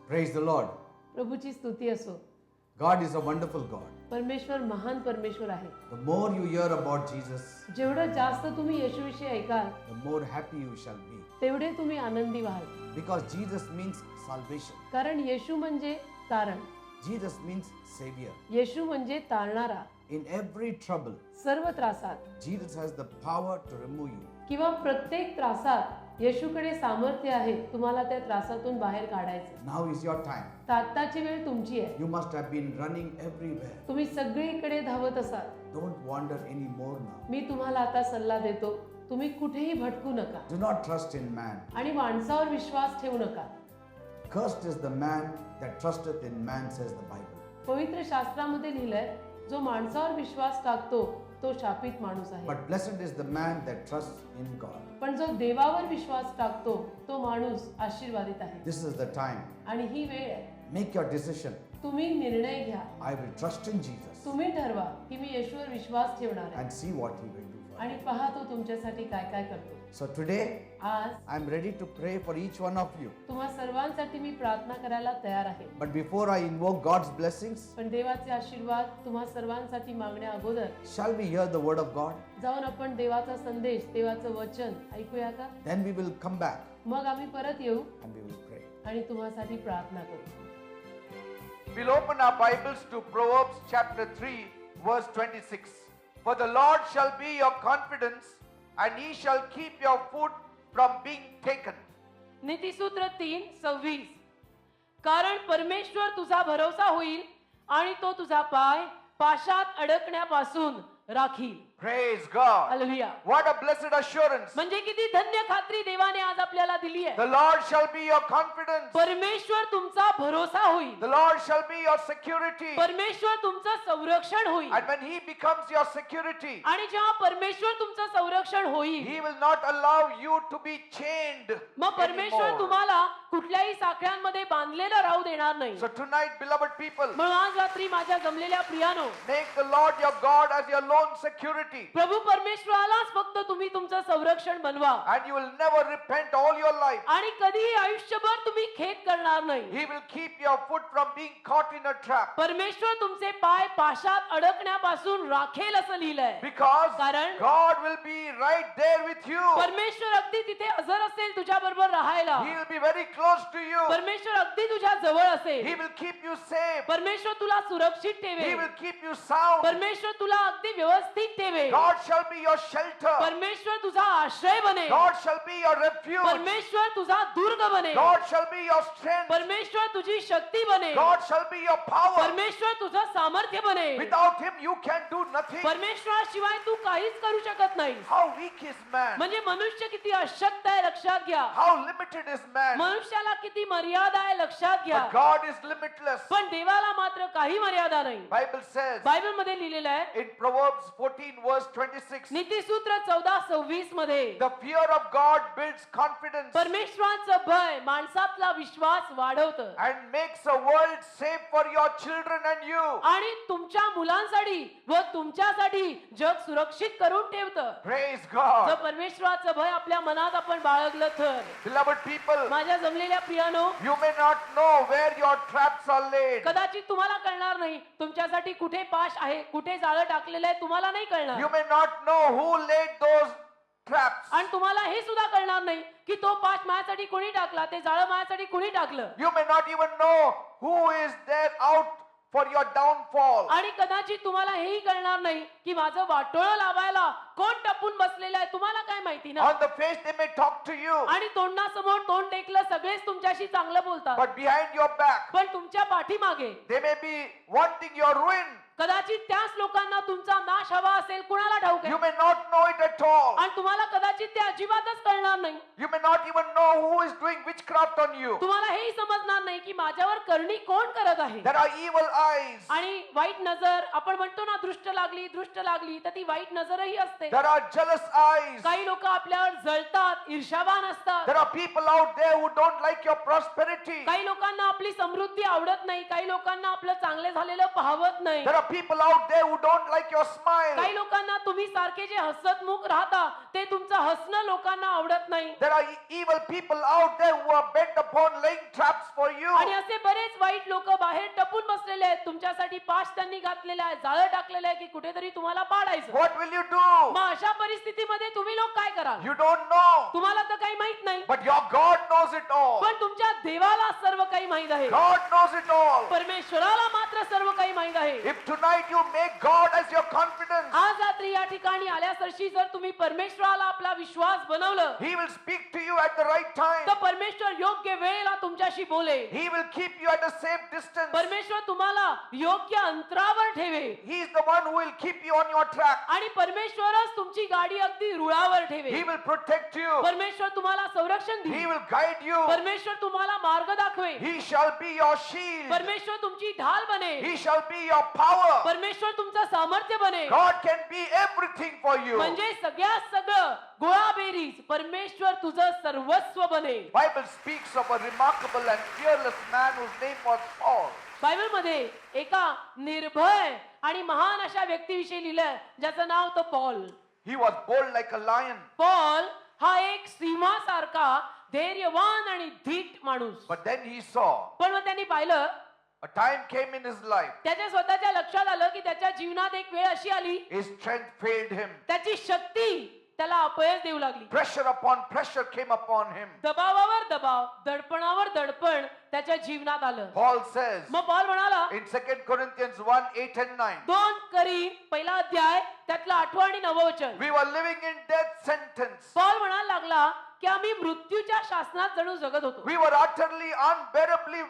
Praise the Lord. प्रभूची स्तुती असो. God is a wonderful God. परमेश्वर महान परमेश्वर आहे. The more you hear about Jesus, जेवढं जास्त तुम्ही येशूविषयी ऐकाल the more happy you shall be. तेवढे तुम्ही आनंदी व्हाल. Because Jesus means salvation. कारण येशू म्हणजे तारण. Jesus means Savior. येशू म्हणजे तारणारा. In every trouble, सर्व त्रासात Jesus has the power to remove you. किंवा प्रत्येक त्रासात येशूकडे सामर्थ्य आहे तुम्हाला त्या त्रासातून बाहेर काढायचं. Now is your time. आत्ताची वेळ तुमची आहे. You must have been running everywhere. तुम्ही सगळीकडे धावत असाल. Don't wander anymore now. मी तुम्हाला आता सल्ला देतो, तुम्ही कुठेही भटकू नका Do not trust in man. आणि माणसावर विश्वास ठेवू नका. Cursed is the man that trusteth in man, says the Bible. पवित्र शास्त्रामध्ये लिहिलंय, जो माणसावर विश्वास टाकतो तो शापित माणूस आहे. But blessed is the man that trusts in God. पण जो देवावर विश्वास टाकतो तो माणूस आशीर्वादित आहे. This is the time. आणि ही वेळ आहे. Make your decision. तुम्ही निर्णय घ्या. I will trust in Jesus तुम्ही ठरवा की मी येशूवर विश्वास ठेवणार आहे and see what he will do for आणि you. पहा तो तुमच्यासाठी काय काय करतो. So today, आज I am ready to pray for each one of you. तुम्हा सर्वांसाठी मी प्रार्थना करायला तयार आहे. But before I invoke God's blessings, पण देवाचे आशीर्वाद तुम्हा सर्वांसाठी मागण्या अगोदर shall we hear the word of God? जाऊन आपण देवाचा संदेश, देवाचं वचन ऐकूया का? Then we will come back मग आम्ही परत येऊ and we will pray. आणि तुम्हासाठी प्रार्थना करू. We'll open our Bibles to Proverbs chapter 3, verse 26. For the Lord shall be your confidence, and he shall keep your foot from being taken. नीतिसूत्र 3:26. कारण परमेश्वर तुझा भरोसा होईल आणि तो तुझा पाय पाशात अडकण्यापासून राखील. Praise God. Hallelujah. What a blessed assurance. म्हणजे किती धन्य खात्री देवाने आज आपल्याला दिली आहे. The Lord shall be your confidence. परमेश्वर तुमचा भरोसा होईल. The Lord shall be your security. परमेश्वर तुमचं संरक्षण होईल. And when he becomes your security, आणि जेव्हा परमेश्वर तुमचं संरक्षण होईल he will not allow you to be chained मग परमेश्वर anymore. तुम्हाला कुठल्याही साखळ्यांमध्ये बांधलेलं राहू देणार नाही. So tonight, beloved people, म्हणून आज रात्री माझ्या जमलेल्या प्रियानो, make the Lord your God as your lone security. प्रभू परमेश्वरालाच फक्त तुम्ही तुमचं संरक्षण बनवा And you will never repent all your life. आणि कधीही आयुष्यभर तुम्ही खेद करणार नाही. He will keep your foot from being caught in a trap. परमेश्वर तुमचे पाय पाशात अडकण्यापासून राखेल असं लिहिलंय. Because कारण God will be right there with you. परमेश्वर अगदी तिथे हजर असेल तुझ्या बरोबर राहायला. He will be very close to you. परमेश्वर अगदी तुझ्या जवळ He असेल. will keep you safe. परमेश्वर तुला सुरक्षित He ठेवेल. will keep you sound. परमेश्वर तुला अगदी व्यवस्थित ठेवेल. God shall be your shelter. परमेश्वर तुझा आश्रय बनेल. God shall be your refuge. परमेश्वर तुझा दुर्ग बनेल. God shall be your strength. परमेश्वर तुझी शक्ती बनेल. God shall be your power. परमेश्वर तुझं सामर्थ्य बनेल. Without him you can do nothing. परमेश्वराशिवाय तू काहीच करू शकत नाही. How weak is man? म्हणजे मनुष्य किती अशक्त आहे लक्षात घ्या. How limited is man? मनुष्याला किती मर्यादा आहे लक्षात घ्या. But God is limitless. पण देवाला मात्र काही मर्यादा नाही. Bible says बायबल मध्ये लिहिलेलं आहे in Proverbs 14 verse 26, नीतिसूत्र 14:26 मध्ये the fear of God builds confidence परमेश्वराचं भय माणसातला विश्वास वाढवतं and makes a world safe for your children and you. आणि तुमच्या मुलांसाठी व तुमच्यासाठी जग सुरक्षित करून ठेवतं. Praise जर God. परमेश्वराचं भय आपल्या मनात आपण बाळगलं तर Beloved people, माझ्या जमलेल्या प्रियानो, you may not know where your traps are laid. कदाचित तुम्हाला कळणार नाही तुमच्यासाठी कुठे पाश आहे, कुठे जाळं टाकलेलं आहे, तुम्हाला नाही कळणार. You may not know who laid those traps. आणि तुम्हाला हे सुद्धा कळणार नाही की तो पाश माझ्यासाठी कोणी टाकला, ते जाळं माझ्यासाठी कोणी टाकलं. You may not even know who is there out for your downfall. आणि कदाचित तुम्हाला हेही कळणार नाही की माझं वाटोळं लावायला कोण टपून बसलेलं आहे, तुम्हाला काय माहिती ना. On the face they may talk to you, आणि तोंडासमोर तोंड टेकलं सगळेच तुमच्याशी चांगलं बोलतात, but behind your back पण तुमच्या पाठीमागे they may be wanting your ruin. कदाचित त्याच लोकांना तुमचा नाश हवा असेल, कुणाला ठाऊक आहे. You may not know it at all. आणि तुम्हाला कदाचित ते अजिबातच कळणार नाही. You may not even know who is doing witchcraft on you. तुम्हाला हेही समजणार नाही की माझ्यावर करणी कोण करत आहे. There are evil eyes. आणि वाईट नजर, आपण म्हणतो ना दृष्ट लागली तर ती वाईट नजरही असते. There are jealous eyes. काही लोक आपल्यावर जळतात, ईर्ष्यावान असतात. There are people out there who don't like your prosperity. काही लोकांना आपली समृद्धी आवडत नाही, काही लोकांना आपलं चांगले झालेलं पाहवत नाही. There are people out there who don't like your smile. काही लोकांना तुम्ही सारखे जे हसतमुख राहता ते तुमचं हसणं लोकांना आवडत नाही. There are evil people out there who are bent upon laying traps for you. आणि असे बरेच वाईट लोक बाहेर टपून बसलेले आहेत, तुमच्यासाठी पाश त्यांनी घातलेला आहे, जाळं टाकलेलं आहे की कुठेतरी तुम्हाला पाडायचं. What will you do? मग अशा परिस्थितीमध्ये तुम्ही लोक काय कराल? You don't know. तुम्हाला तर काही माहित नाही, But your God knows it all. पण तुमच्या देवाला सर्व काही माहित आहे. God knows it all. परमेश्वराला मात्र सर्व काही माहित आहे. If tonight you make God as your confidence, आज रात्री या ठिकाणी आल्यासरशी जर तुम्ही परमेश्वराला आपला विश्वास बनवलं, He will speak to you at the right time. तर परमेश्वर योग्य वेळेला तुमच्याशी बोलेल. He will keep you at a safe distance. परमेश्वर तुम्हाला योग्य अंतरावर ठेवे He is the one who will keep you on your track. आणि परमेश्वरच तुमची गाडी अगदी रुळावर ठेवे. He will protect you. परमेश्वर तुम्हाला संरक्षण He देईल. will guide you. परमेश्वर तुम्हाला मार्ग दाखवे. He shall be your shield. परमेश्वर तुमची ढाल बने. He shall be your power. परमेश्वर तुमचं सामर्थ्य बने. God can be everything for you. म्हणजे सगळ्यात सगळं गोळाबेरीज परमेश्वर तुझं सर्वस्व बने. Bible speaks of a remarkable and fearless man whose name was Paul. Bible मध्ये एका निर्भय आणि महान अशा व्यक्तीविषयी लिहिलंय ज्याचं नाव होतं Paul. He was bold like a lion, Paul हा एक सिंहासारखा धैर्यवान आणि धीट माणूस. but then he saw पण मग त्यांनी पाहिलं, a time came in his life. त्याच्या स्वतःच्या लक्षात आलं की त्याच्या जीवनात एक वेळ अशी आली, His strength failed him. त्याची शक्ती त्याला अपयश देऊ लागली. Pressure upon pressure came upon him. दबावावर दबाव, दडपणावर दडपण त्याच्या जीवनात आलं. Paul says मग पॉल म्हणाला in 2 Corinthians 1:8-9, 2 करी पहिला अध्याय त्यातलं 8 आणि 9 वचन. we were living in death sentence. Paul म्हणायला लागला की आम्ही मृत्यूच्या शासनात जणू जगत होतो We were utterly unbearably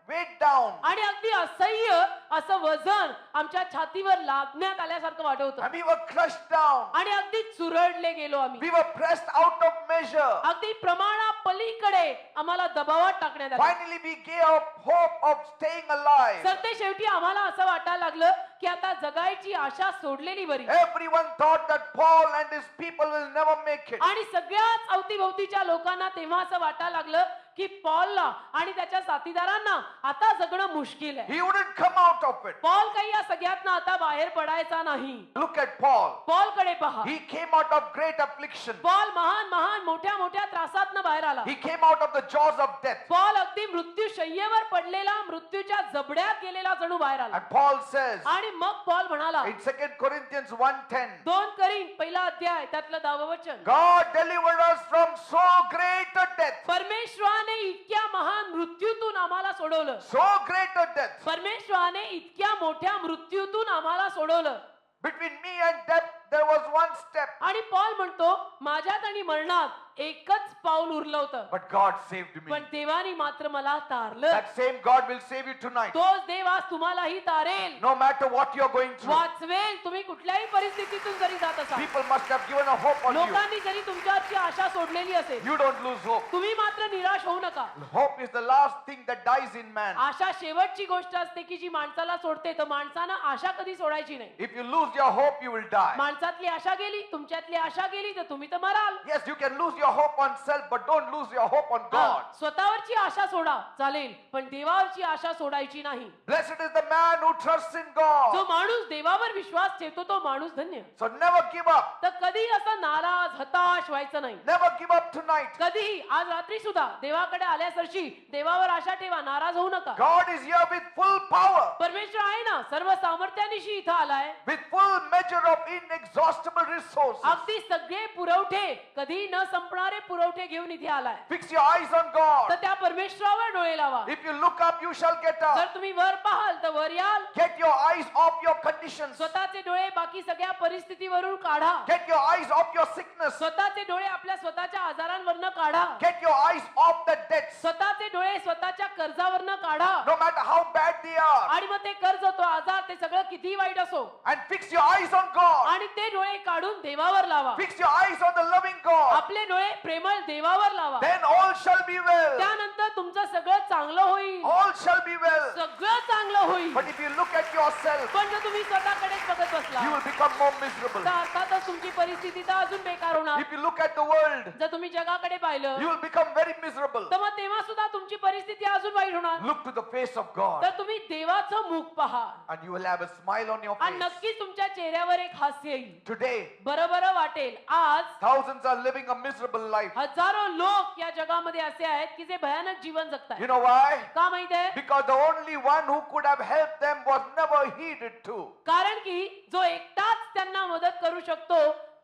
weighed down. आणि अगदी असह्य असं वजन आमच्या छातीवर लादण्यात आल्यासारखं वाटत होतं And we were crushed down. आणि अगदी चुरडले गेलो आम्ही. We were pressed out of measure. अगदी प्रमाणा पलीकडे आम्हाला दबावात टाकण्यात आलं. Finally, we gave up hope of staying alive. तर ते शेवटी आम्हाला असं वाटायला लागलं की आता जगायची आशा सोडलेली बरी. Everyone thought that Paul and his people will never make it. आणि सगळ्याच अवतीभोवतीच्या लोकांना तेव्हा असं वाटायला लागलं की पॉलला आणि त्याच्या साथीदारांना आता जगणं मुश्किल आहे. He wouldn't come out of it. Paul काही या सगळ्यातनं आता बाहेर पडायचा नाही. Look at Paul. पॉल कडे पहा. He came out of great affliction. Paul महान महान मोठ्या मोठ्या त्रासातनं बाहेर आला. He came out of the jaws of death. Paul अगदी मृत्यू शय्येवर पडलेला, मृत्यूच्या जबड्यात गेलेला जणू बाहेर आला. And Paul says आणि मग पॉल म्हणाला in 2 Corinthians 1:10, 2 करीन पहिला अध्याय त्यातलं 10वं वचन, God delivered us from so great a death. परमेश्वराने इतक्या महान मृत्यूतून आम्हाला सोडवलं. So great a death. परमेश्वराने इतक्या मोठ्या मृत्यूतून आम्हाला सोडवलं. Between me and death there was one step. आणि पॉल म्हणतो माझ्यात आणि मरणात एकच पाऊल उरलं होतं, But God saved me. पण देवाने मात्र मला तारलं. That same God will save you tonight. तोच देव आज तुम्हालाही तारेल, No matter what you're going through. वाचवेल. तुम्ही कुठल्याही परिस्थितीतून जरी जात असाल, People must have given a hope on you. लोकांनी जरी तुमच्यावरची आशा सोडलेली असेल, You don't lose hope. तुम्ही मात्र निराश होऊ नका. Hope is the last thing that dies in man. आशा शेवटची गोष्ट असते की जी माणसाला सोडते. तर माणसानं आशा कधी सोडायची नाही. If you lose your hope, you will die. माणसातली आशा गेली, तुमच्यातली आशा गेली तर तुम्ही तर moral. Yes, you can lose your hope on self, but don't lose your hope on God. स्वतःवरची आशा सोडा चालेल, पण देवावरची आशा सोडायची नाही. Blessed is the man who trusts in God. जो माणूस देवावर विश्वास ठेवतो तो माणूस धन्य. So never give up. तर कधी असं नाराज हताश व्हायचं नाही. Never give up tonight. कधीही आज रात्री सुद्धा देवाकडे आल्यासरशी देवावर आशा ठेवा, नाराज होऊ नका. God is here with full power, परमेश्वर आहे ना, सर्व सामर्थ्यानिशी इथं आलाय. with full measure of inexhaustible resources. अगदी सगळे पुरवठे, कधी न संपणारे पुरवठे घेऊन इथे आलाय. Fix your eyes on God. तर त्या परमेश्वरावर डोळे लावा. If you look up, you shall get जर up. तुम्ही वर पाहाल तर वर याल. Get your eyes off your conditions. स्वतःचे डोळे बाकी सगळ्या परिस्थितीवरून काढा. Get your eyes off your sickness. स्वतःचे डोळे आपल्या स्वतःच्या आजारांवरनं काढा. Get your eyes off the debts. स्वतःचे डोळे स्वतःच्या कर्जावरनं काढा. No matter how bad they are. आणि मग ते कर्ज, तो आजार, ते सगळं किती वाईट असो, And fix your eyes on God. आणि ते डोळे काढून देवावर लावा. Fix your eyes on the loving God. आपले डोळे प्रेमळ देवावर लावा. Then all shall be well. त्यानंतर तुमचं सगळं चांगलं होईल. All shall be well. सगळं चांगलं होईल. But if you look at yourself, पण जर तुम्ही स्वतःकडेच बघत बसला you will become more miserable. तर अर्थातच तुमची परिस्थिती तर अजून बेकार होणार. If you look at the world, जर तुम्ही जगाकडे पाहिलं you will become very miserable. तर मग तेव्हा सुद्धा तुमची परिस्थिती अजून वाईट होणार. Look to the face of God, तर तुम्ही देवाचं मुख पहा and you will have a smile on your आणि face. नक्कीच तुमच्या चेहऱ्यावर एक हास्य येईल. Today, बरं वाटेल. आज thousands are living a miserable life. हजारो लोक या जगामध्ये असे आहेत की जे भयानक जीवन जगतात. You know why? का माहितीये? Because the only one who could have helped them was never heeded to. कारण की जो एकटाच त्यांना मदत करू शकतो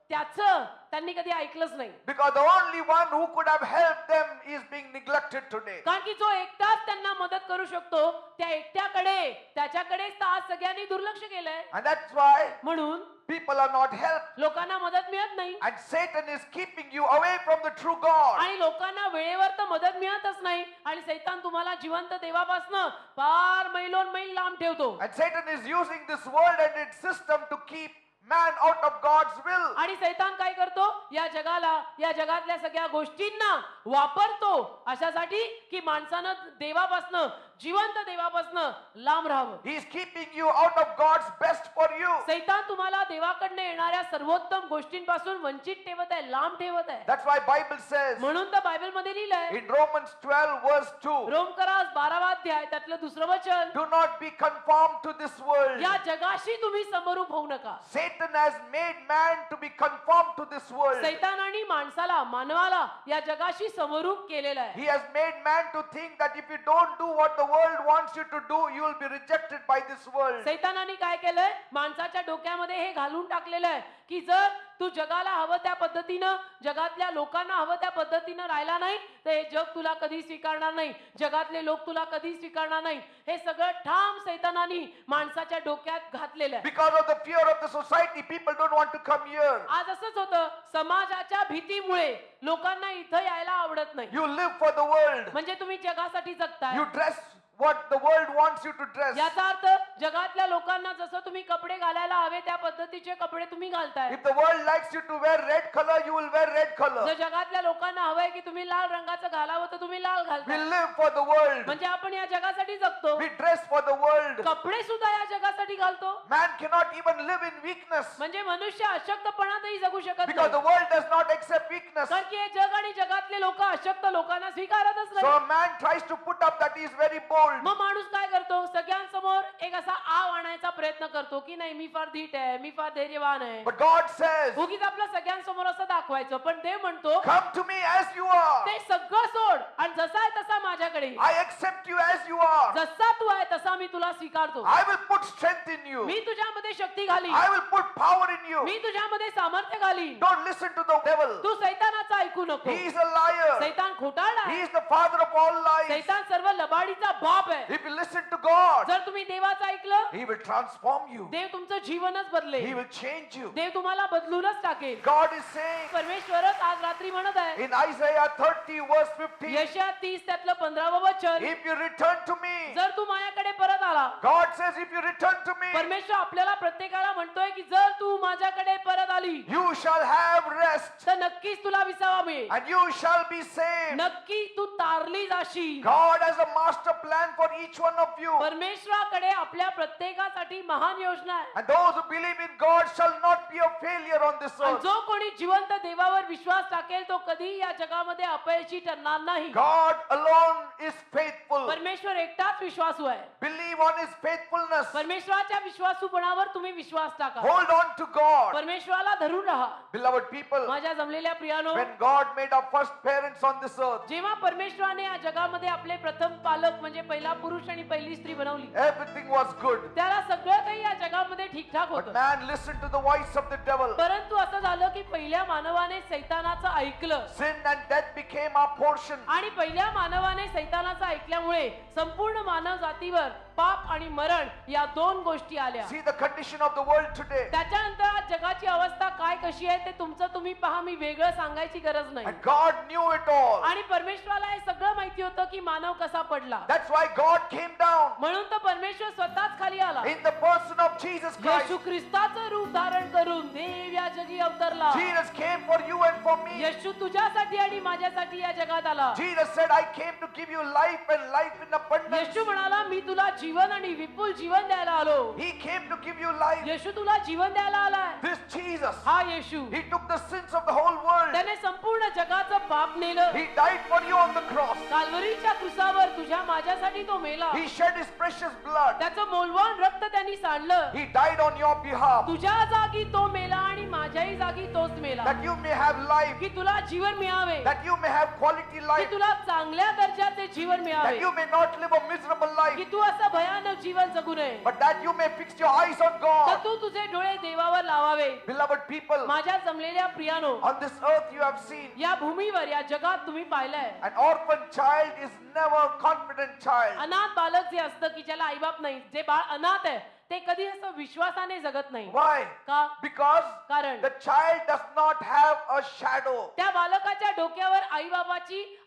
त्याचं त्यांनी कधी ऐकलंच नाही. Because the only one who could have helped them is being neglected today. कारण की जो एकटाच त्यांना मदत करू शकतो त्या एकट्याकडे त्याच्याकडेच तर आज सगळ्यांनी दुर्लक्ष केलंय. And that's why म्हणून people are not helped. लोकांना मदत मिळत नाही And Satan is keeping you away from the true God. आणि लोकांना वेळेवर तर मदत मिळतच नाही आणि सैतान तुम्हाला जिवंत देवापासनं फार मैलोन मैल लांब ठेवतो. And Satan is using this world and its system to keep man out of God's will. आणि सैतान काय करतो? या जगाला या जगातल्या सगळ्या गोष्टींना वापरतो अशासाठी की माणसानं देवापासनं जिवंत देवापासनं लांब राहावं. He is keeping you out of God's best for you. सैतान तुम्हाला देवाकडनं येणाऱ्या सर्वोत्तम गोष्टींपासून वंचित ठेवत आहे, लांब ठेवत आहे. That's why Bible says म्हणून तर बायबल मध्ये लिहिलंय in Romans 12 verse 2, रोमकरास 12वा अध्याय त्यातलं 2रं वचन, do not be conformed to this world. या जगाशी तुम्ही समरूप होऊ नका. Satan has made man to be conformed to this world. सैतानाने माणसाला मानवाला या जगाशी समरूप केलेलं आहे. He has made man to think that if you don't do what the world wants you to do, you will be rejected by this world. सैतानाने काय केलंय? माणसाच्या डोक्यामध्ये हे घालून टाकलेलं आहे की जर तू जगाला हवं त्या पद्धतीनं जगातल्या लोकांना हवं त्या पद्धतीनं राहिला नाही तर हे जग तुला कधी स्वीकारणार नाही, जगातले लोक तुला कधी स्वीकारणार नाही. हे सगळं ठाम सैतानाने माणसाच्या डोक्यात घातलेलं आहे. Because of the fear of the society, people don't want to come here. आज असंच होतं, समाजाच्या भीतीमुळे लोकांना इथं यायला आवडत नाही. You live for the world. म्हणजे तुम्ही जगासाठी जगताय. You dress what the world wants you to dress. याचा अर्थ जगातल्या लोकांना जसं तुम्ही कपडे घालायला हवे त्या पद्धतीचे कपडे तुम्ही घालताय. If the world likes you to wear red color, you will wear red color. जर जगातल्या लोकांना हवंय की तुम्ही लाल रंगाचं घालावं तर तुम्ही लाल We घालताय. live for the world. म्हणजे आपण या जगासाठी जगतो. We dress for the world. कपडे सुद्धा या जगासाठी घालतो. Man cannot even live in weakness म्हणजे मनुष्य अशक्तपणातही जगू शकत because the नाही. world does not accept weakness. कारण की हे जग आणि जगातले लोक अशक्त लोकांना स्वीकारतच So नाही. a man tries to put up that he is very bold. मग माणूस काय करतो? सगळ्यांसमोर एक असा आव आणायचा प्रयत्न करतो की नाही मी फार धीट आहे, मी फार धैर्यवान आहे. But God says, उगीच आपल्या सगळ्यांसमोर असं दाखवायचं. पण देव म्हणतो come to me as you are. ते सगळं सोड आणि जसा आहे तसा माझ्याकडे ये. I accept you as you are. जसा तू आहे तसा मी तुला स्वीकारतो. I will put strength in you. मी तुझ्यामध्ये शक्ती घाली, I will put power in you. मी तुझ्यामध्ये सामर्थ्य घाली. Don't listen to the devil. तू सैतानाचं ऐकू नको. He is a liar. सैतान खोटारडा He आहे. is the father of all lies. सैतान सर्व लबाडीचा बाप आहे. If you listen to God, जर तुम्ही देवाचं ऐकलं He will transform you. देव तुमचं जीवनच He बदलेल. will change you. देव तुम्हाला बदलूनच टाकेल. God is saying परमेश्वरच आज रात्री म्हणत आहे in Isaiah 30 verse 15, यशया 30 त्यातलं 15वं वचन, if you return to me, जर तू माझ्याकडे परत आला. God says, if you return to me, परमेश्वर आपल्याला प्रत्येकाला म्हणतोय की जर तू माझ्याकडे परत आली you shall have rest तर नक्कीच तुला विसावा मिळेल. and you shall be saved. नक्की तू तारली जाशील. God has a master plan for each one of you. परमेश्वराकडे आपल्या प्रत्येकासाठी महान योजना आहे. And those who believe in God shall not be a failure on this आणि earth. जो कोणी जिवंत देवावर विश्वास टाकेल तो कधी या जगामध्ये अपयशी ठरणार नाही. God alone is faithful. परमेश्वर एकटाच विश्वासू आहे. Believe on His faithfulness. परमेश्वराच्या विश्वासूपणावर तुम्ही विश्वास टाका. Hold on to God. परमेश्वराला धरून राहा. Beloved people, माझ्या जमलेल्या प्रियानो, when God made our first parents on this earth, जेव्हा परमेश्वराने या जगामध्ये आपले प्रथम पालक म्हणजे पहिला पुरुष आणि पहिली स्त्री बनवली everything was good. त्याला सगळं काही या जगामध्ये ठीकठाक But होतं. man listened to the voice of the devil. परंतु असं झालं की पहिल्या मानवाने सैतानाचं ऐकलं Sin and death became our portion. आणि पहिल्या मानवाने सैतानाचं ऐकल्यामुळे संपूर्ण मानव जातीवर पाप आणि मरण या दोन गोष्टी आल्या. See the condition of the world today. त्याच्यानंतर आज जगाची अवस्था काय कशी आहे ते तुमचं तुम्ही पहा, मी वेगळं सांगायची गरज नाही. And God knew it all. आणि परमेश्वराला हे सगळं माहिती होतं की मानव कसा पडला. That's why God came down म्हणून तर परमेश्वर स्वतःच खाली आला. in the person of Jesus Christ. येशू ख्रिस्ताचं रूप धारण करून देव या जगी अवतरला. Jesus came for you and for me. येशू तुझ्यासाठी आणि माझ्यासाठी या जगात आला. Jesus said, I came to give you life and life in abundance. येशू म्हणाला मी तुला जीवन आणि विपुल जीवन द्यायला आलो. He came to give you life. येशू तुला जीवन द्यायला आलाय. This Jesus, हा येशू He took the sins of the whole world. त्याने संपूर्ण जगाचं पाप नेलं. He died for you on the cross. काल्वरीच्या क्रुसावर तुझ्या माझ्यासाठी तो मेला. He shed His precious blood. त्याचं मौल्यवान रक्त त्यांनी सांडलं. He died on your behalf तुझ्या जागी तो मेला आणि माझ्याही जागी तोच मेला. that you may have life, की तुला जीवन मिळावे. that you may have quality की life, तुला चांगल्या दर्जाचे जीवन that मिळावे. you may not live a miserable की life, तू असं भयानक जीवन जगू नये. but that you may fix your eyes on तर God. तू तुझे डोळे देवावर लावावे. Beloved people, माझ्या जमलेल्या प्रियानो, on this earth you have seen या भूमीवर या जगात तुम्ही पाहिलंय an orphan child is never a confident child. अनाथ बालक जे असतं की ज्याला आईबाप नाही, जे बाळ अनाथ आहे ते कधी असं विश्वासाने जगत नाही. Why? का? Because कारण the child does not have a shadow. त्या बालकाच्या डोक्यावर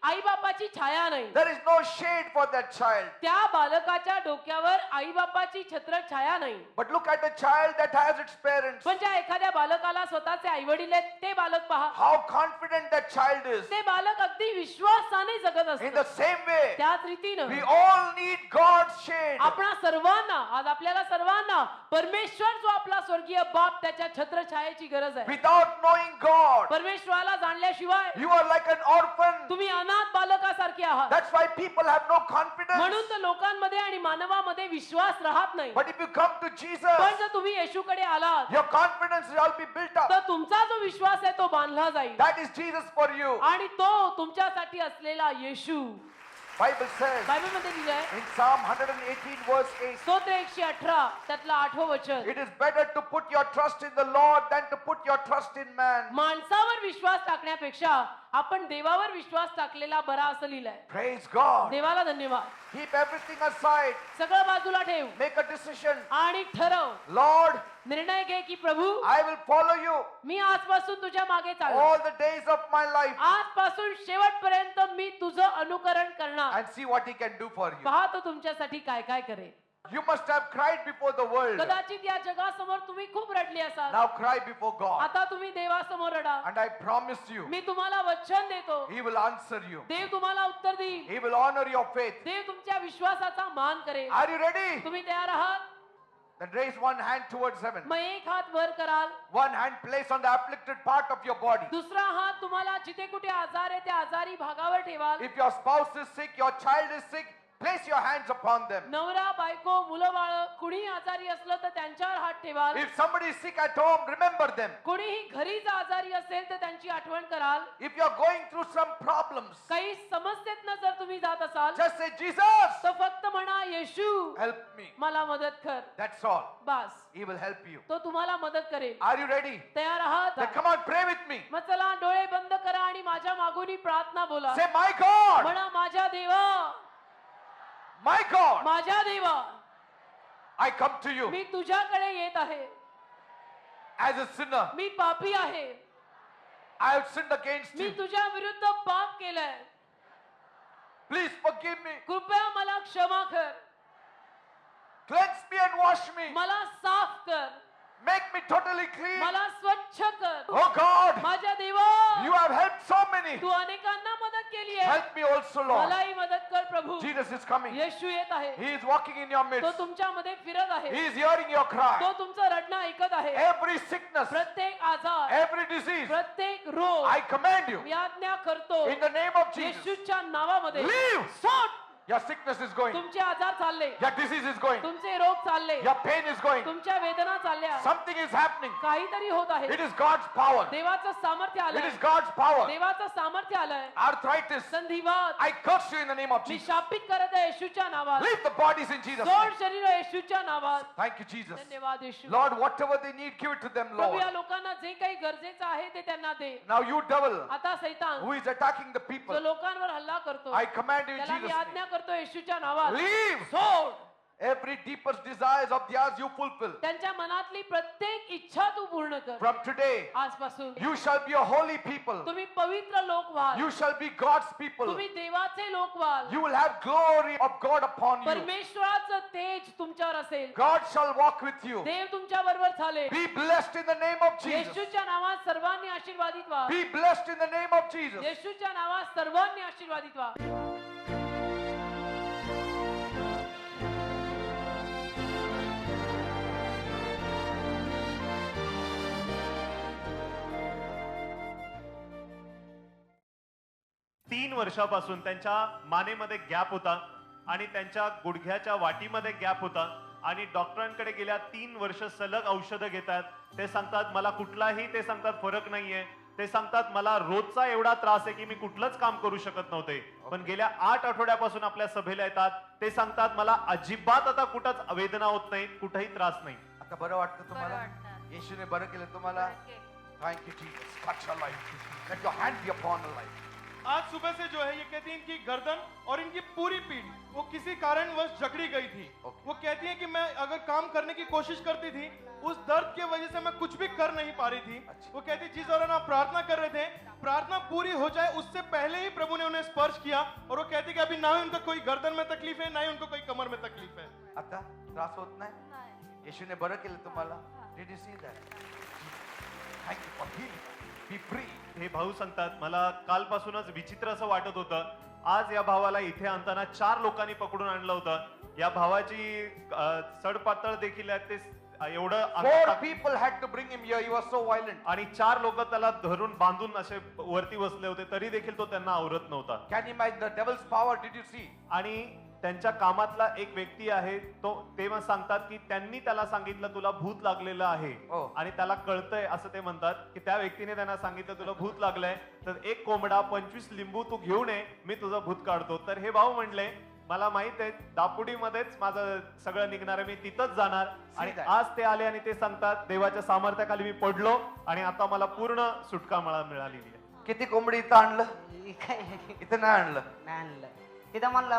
आईबापाची छाया नाही. There is no shade for that child. त्या बालकाच्या डोक्यावर आईबापाची छत्र छाया नाही. But look at the child that has its parents. पण ज्या एखाद्या बालकाला स्वतःचे आई वडील आहेत ते बालक पहा, How confident that child is. ते बालक अगदी विश्वासाने जगत In असतं. the same way, त्याच रीतीनं we all need God's shade. आपणा सर्वांना, आज आपल्याला सर्वांना परमेश्वर जो आपला स्वर्गीय बाप त्याच्या छत्रछायेची गरज आहे. Without knowing God, परमेश्वराला जाणल्याशिवाय you are like an orphan. तुम्ही अनाथ बालकासारखे आहात. That's why people have no confidence. म्हणून तर लोकांमध्ये आणि मानवामध्ये विश्वास राहत नाही. But if you come to Jesus, पण जर तुम्ही येशूकडे आलात your confidence shall be built up. तर तुमचा जो विश्वास आहे तो बांधला जाईल. That is Jesus for you. आणि तो तुमच्यासाठी असलेला येशू Bible says बायबलमध्ये लिहिलंय. in Psalm 118 verse 8, स्तोत्र 118 त्यातलं 8वं वचन, it is better to put your trust in the Lord than to put your trust in man. माणसावर विश्वास टाकण्यापेक्षा आपण देवावर विश्वास टाकलेला बरा असं लिहिलंय. Praise God. देवाला धन्यवाद. Keep everything aside. सगळं बाजूला ठेव Make a decision. आणि ठरव, Lord, निर्णय घे की प्रभू I will follow you मी आजपासून तुझ्या मागे चालणार. all the days of my life आजपासून शेवटपर्यंत मी तुझं अनुकरण करणार. and see what He can do for you. पहा तो तुमच्यासाठी काय काय करेल. You must have cried before the world. कदाचित या जगासमोर तुम्ही खूप रडली असाल. Now cry before God. आता तुम्ही देवासमोर रडा. And I promise you, मी तुम्हाला वचन देतो, He will answer you. देव तुम्हाला उत्तर देईल. He will honor your faith. देव तुमच्या विश्वासाचा मान करेल. Are you ready? तुम्ही तयार आहात? Then raise one hand towards heaven. मग एक हात वर कराल, One hand place on the afflicted part of your body. दुसरा हात तुम्हाला जिथे कुठे आजार आहे त्या आजारी भागावर ठेवाल. If your spouse is sick, your child is sick, place your hands upon them. नवरा बायको मुलं बाळ कुणी आजारी असलं तर त्यांच्यावर हात ठेवाल. If somebody is sick at home, remember them. कोणीही घरीच आजारी असेल तर त्यांची आठवण कराल. If you are going through some problems, काही समस्येतनं जर तुम्ही जात असाल just say, Jesus, तर फक्त म्हणा येशू help me. मला मदत कर. That's all. Bus He will help you. तो तुम्हाला मदत करेल. Are you ready? तयार आहात? Then come on, pray with me. मग चला डोळे बंद करा आणि माझ्या मागून प्रार्थना बोला. Say, my God, म्हणा माझ्या देवा, my God, माझ्या देवा, I come to you मी तुझ्याकडे येत आहे. as a sinner. मी पापी आहे. I have sinned against me you. तुझ्या विरुद्ध पाप केलंय. Please forgive me. कृपया मला क्षमा कर. Cleanse me and wash me. मला साफ कर. Make me totally clean. मला स्वच्छ कर. Oh God, माझ्या देवा, you have helped so many. तू अनेकांना मदत केली आहे. Help me also, Lord. मलाही मदत कर प्रभू. Jesus is coming. येशू येत आहे. He is walking in your तो midst. तुमच्यामध्ये फिरत आहे. He is hearing your तो cry. तुमचं रडणं ऐकत आहे. Every sickness, प्रत्येक आजार, every disease, प्रत्येक रोग I command you मी आज्ञा करतो in the name of Jesus. येशूच्या नावामध्ये. Leave. सोड. Your sickness is going. तुमचे आजार चालले, Your disease is going. तुमचे रोग चालले, Your pain is going. तुमच्या वेदना चालल्या. Something is happening. काहीतरी होत आहे. It is God's power. देवाचं सामर्थ्य It आलंय. is God's power. देवाचं सामर्थ्य आलंय. Arthritis, संधिवात I curse you in the name of me Jesus. शापित करत आहे येशूच्या नावात. Leave the bodies in Jesus' सोड name. शरीर येशूच्या नावात. Thank you, Jesus. धन्यवाद येशू. Lord, whatever they need, give it to them, प्रभू या Lord. लोकांना जे काही गरजेचं आहे ते त्यांना दे. Now, you devil आता सैतान who is attacking the जो people, लोकांवर हल्ला करतो I command you in त्याला मी Jesus' name. आज्ञा करतो येशूच्या नावात. Leave. सोड. Every deepest desires of theirs you fulfill. त्यांच्या मनातली प्रत्येक इच्छा तू पूर्ण कर. From today, आजपासून you shall be a holy people. तुम्ही पवित्र लोक व्हाल. You shall be God's people. तुम्ही देवाचे लोक व्हाल. You will have glory of God upon you. परमेश्वराचं तेज तुमच्यावर असेल. God shall walk with you. देव तुमच्या बरोबर चालेल. Be blessed in the name of Jesus. येशूच्या नावात सर्वांनी आशीर्वादित व्हा. Be blessed in the name of Jesus. येशूच्या नावात सर्वांनी आशीर्वादित व्हा. तीन वर्षापासून त्यांच्या मानेमध्ये गॅप होता आणि त्यांच्या गुडघ्याच्या वाटीमध्ये गॅप होता आणि डॉक्टरांकडे गेल्या 3 वर्ष सलग औषधं घेतात. ते सांगतात मला कुठलाही ते सांगतात फरक नाहीये. ते सांगतात मला रोजचा एवढा त्रास आहे की मी कुठलंच काम करू शकत नव्हते. पण गेल्या 8 आठवड्यापासून आपल्या सभेला येतात. ते सांगतात मला अजिबात आता कुठंच वेदना होत नाही, कुठेही त्रास नाही. आता बरं वाटतं तुम्हाला? येशूने बरं केलं तुम्हाला? Thank you Jesus. Touch her life. Let your hand be upon her life. आज सुबह से जो है ये कहती हैं इनकी गर्दन और इनकी पूरी पीठ वो किसी कारणवश जकड़ी गई थी. वो कहती हैं कि मैं अगर काम करने की कोशिश करती थी उस दर्द की वजह से मैं कुछ भी कर नहीं पा रही थी. वो कहती जिस दौरान आप प्रार्थना कर रहे थे, प्रार्थना पूरी हो जाए उससे पहले ही प्रभु ने उन्हें स्पर्श किया और वो कहती कि अभी ना ही उनका कोई गर्दन में तकलीफ है, ना ही उनको कोई कमर में तकलीफ है. आता त्रास होत नाही? येशूने बरं केलं तुम्हाला? Did you see that? Thank you for healing. Be free. हे भाऊ सांगतात मला कालपासूनच विचित्र असं वाटत होतं. आज या भावाला इथे आणताना 4 लोकांनी पकडून आणलं होतं. या भावाची सडपातळ देखील आहे ते एवढं 4 अंगात people had to bring him here. He was so violent. आणि 4 लोक त्याला धरून बांधून असे वरती बसले होते तरी देखील तो त्यांना आवरत नव्हता. Can you imagine the devil's power? Did you see? आणि त्यांच्या कामातला एक व्यक्ती आहे तो तेव्हा सांगतात की त्यांनी त्याला सांगितलं तुला भूत लागलेलं आहे हो. आणि त्याला कळतंय असं ते म्हणतात की त्या व्यक्तीने त्यांना सांगितलं तुला भूत लागलंय तर 1 कोंबडा 25 लिंबू तू घेऊन ये मी तुझं भूत काढतो. तर हे भाऊ म्हणले मला माहित आहे दापुडीमध्येच माझं सगळं निघणार आहे, मी तिथंच जाणार. आणि आज ते आले आणि ते सांगतात देवाच्या सामर्थ्याखाली मी पडलो आणि आता मला पूर्ण सुटका मला मिळालेली आहे. किती कोंबडी इथं आणलं? इथं नाही आणलं. नाही आणलं. तिथं म्हणलं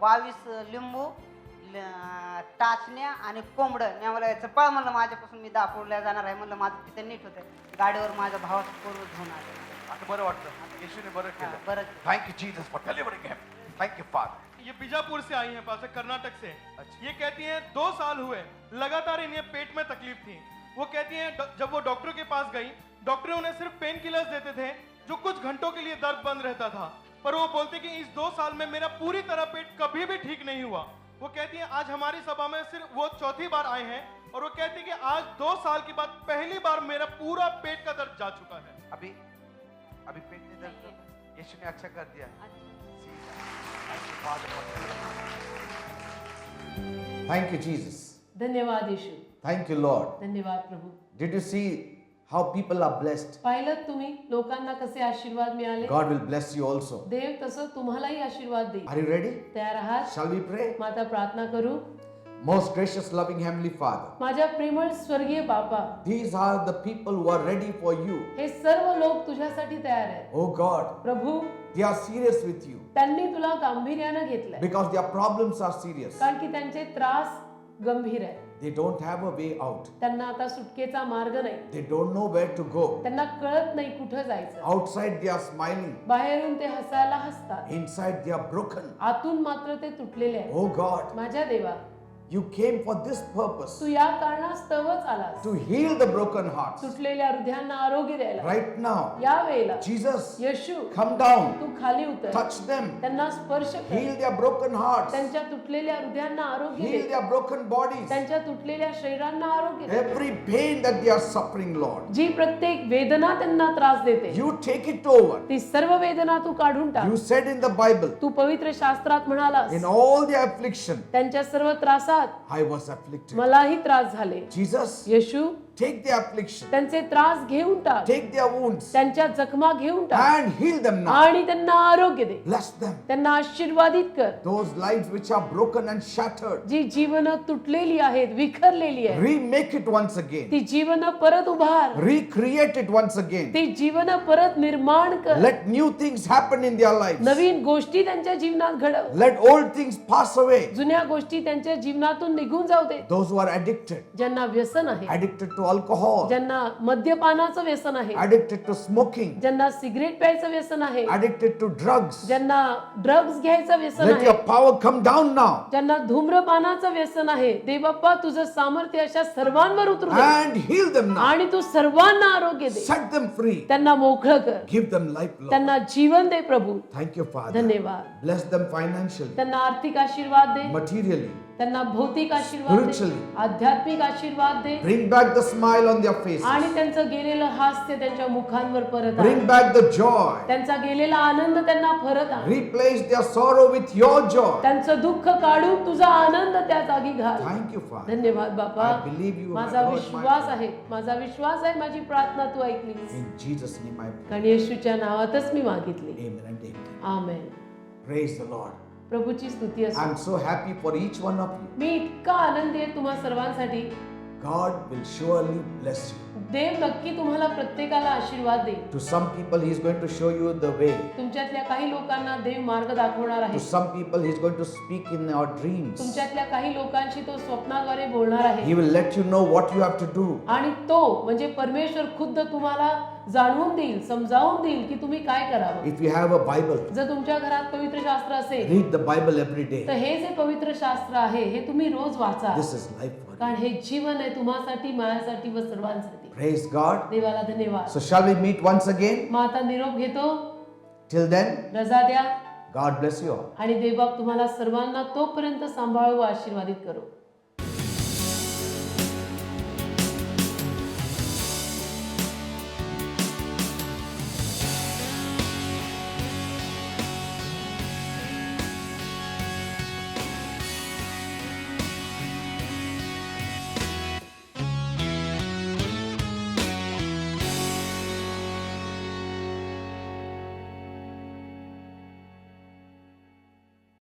22 लिंबू टाचण्या आणि कोंबडं. मी मला चपळ म्हणलं माझ्यापासून मी दापोडल्या जाणार आहे म्हणलं माझं तिथं नीट होतं. गाडीवर माझ्या भावाचं पोरं घेऊन आले. आता बरं वाटतं? येशूने बरं केलं. बरं. Thank you Jesus for delivering him. Thank you Father. ये बीजापुर से आई हैं पास कर्नाटक से. अच्छा. ये कहती हैं 2 साल हुए लगातार इन्हें पेट में तकलीफ थी. वो कहती हैं जब वो डॉक्टर के पास गई डॉक्टर उन्हें सिर्फ पेन किलर्स देते थे जो कुछ घंटों के लिए दर्द बंद रहता था. पर वो बोलते कि इस 2 साल में मेरा पूरी तरह पेट कभी भी ठीक नहीं हुआ. वो कहती हैं आज हमारी सभा में सिर्फ वो 4थी बार आए हैं और वो कहती कि आज 2 साल के बाद पहली बार मेरा पूरा पेट का दर्द जा चुका है. अभी पेट नहीं दर्द कर रहा? यीशु ने अच्छा कर दिया. See that. Thank you Father for delivering. Thank you, Jesus. धन्यवाद येशू. Thank you, Lord. धन्यवाद प्रभू. Did you see how people are blessed? पाहिलं तुम्ही लोकांना कसे आशीर्वाद मिळाले. God will bless you also. देव तसं तुम्हालाही आशीर्वाद देईल. Are you ready? तयार आहात? Shall we pray? मग आता प्रार्थना करू. Most gracious, loving Heavenly Father, माझ्या प्रेमळ स्वर्गीय बापा, these are the people who are ready for you. हे सर्व लोक तुझ्यासाठी तयार आहेत. Oh God, Prabhu they are serious with you त्यांनी तुला गांभीर्यानं घेतलंय because their problems are serious. कारण की त्यांचे त्रास गंभीर आहेत. They don't have a way out. त्यांना आता सुटकेचा मार्ग नाही. They don't know where to go. त्यांना कळत नाही कुठं जायचं. Outside they are smiling. बाहेरून ते हसायला हसतात, Inside they are broken. आतून मात्र ते तुटलेले आहेत. Oh God, माझ्या देवा, you came for this purpose, तू या कारणास्तवच आलास, to heal the broken hearts. तुटलेल्या हृदयांना आरोग्य द्यायला. Right now, या वेळेला Jesus, येशू come down, तू खाली उतर, touch them, त्यांना स्पर्श कर, heal their broken hearts, त्यांच्या तुटलेल्या हृदयांना आरोग्य heal they, their broken bodies, त्यांच्या तुटलेल्या शरीरांना आरोग्य दे. every pain that they are suffering, Lord. जी प्रत्येक वेदना त्यांना त्रास देते You take it over. ती सर्व वेदना तू काढून टाक. You said in the Bible, तू पवित्र शास्त्रात म्हणालास in all their affliction, त्यांच्या सर्व त्रासात I was afflicted. मलाही त्रास झाले. Jesus, Yeshu Take their affliction, त्यांचे त्रास घेऊन टाक, take their wounds, त्यांच्या जखमा घेऊन टाक and heal them now. आणि त्यांना आरोग्य दे, Bless them. त्यांना आशीर्वादित कर. Those lives which are broken and shattered, जी जीवन तुटलेली आहेत, विखरलेली आहेत, remake it once again. ती जीवन परत उभार, Recreate it once again. ती जीवन परत निर्माण कर. Let new things happen in their lives. नवीन गोष्टी त्यांच्या जीवनात घडव. Let old things pass away. जुन्या गोष्टी त्यांच्या जीवनातून निघून जाऊ दे. Those who are addicted, ज्यांना व्यसन आहे, addicted to alcohol, ज्यांना मद्यपानाचं व्यसन आहे, addicted to smoking, ज्यांना सिगरेट प्यायचं व्यसन आहे, addicted to drugs, ज्यांना ड्रग्ज घ्यायचं व्यसन let आहे, your power come down now ज्यांना धूम्रपानाचं व्यसन आहे, देवबाप्पा तुझं सामर्थ्य अशा सर्वांवर उतरू दे and heal them now. आणि तू सर्वांना आरोग्य दे. Set them free. त्यांना मोकळं कर, Give them life, Lord. त्यांना जीवन दे प्रभू. Thank you, Father. धन्यवाद. Bless them financially, त्यांना आर्थिक आशीर्वाद दे, materially. त्यांना भौतिक आशीर्वाद दे, Spiritually. आध्यात्मिक आशीर्वाद दे Bring back the smile on their faces. आणि त्यांचं गेलेलं हास्य त्यांच्या मुखांवर परत Bring आण. back the joy. त्यांचा गेलेला आनंद त्यांना परत आण. Replace their sorrow with your joy. त्यांचं दुःख काढून तुझा आनंद त्या जागी घाल. Thank you, Father. धन्यवाद बापा. I believe you have माझा heard my विश्वास prayer. आहे, माझा विश्वास आहे, माझी प्रार्थना तू ऐकलीस. In Jesus' name I pray. कारण येशूच्या नावातच मी मागितली. Amen and amen. Amen. Praise the Lord. प्रभूची स्तुती असो. I'm so happy for each one of you. मी इतका आनंदी आहे तुम्हा सर्वांसाठी. God will surely bless you. देव नक्की तुम्हाला प्रत्येकाला आशीर्वाद देईल. To some people, He is going to show you the way. तुमच्यातल्या काही लोकांना देव मार्ग दाखवणार आहे. To some people, He is going to speak in your dreams. तुमच्यातल्या काही लोकांशी तो स्वप्नाद्वारे बोलणार आहे. He will let you know what you have to do. आणि तो म्हणजे परमेश्वर खुद्द तुम्हाला जाणवून देईल, समजावून देईल की तुम्ही काय करावं. If you have a Bible, जर तुमच्या घरात पवित्र शास्त्र असेल read the Bible every day. तर हे जे पवित्र शास्त्र आहे हे तुम्ही रोज वाचा. This is life for you. कारण हे जीवन आहे तुम्हासाठी, माझ्यासाठी व सर्वांसाठी. Praise God. देवाला धन्यवाद. So shall we meet once again? मग आता निरोप घेतो. Till then, रजा द्या God bless you all. आणि देवबाप तुम्हाला सर्वांना तोपर्यंत सांभाळू व आशीर्वादित करो.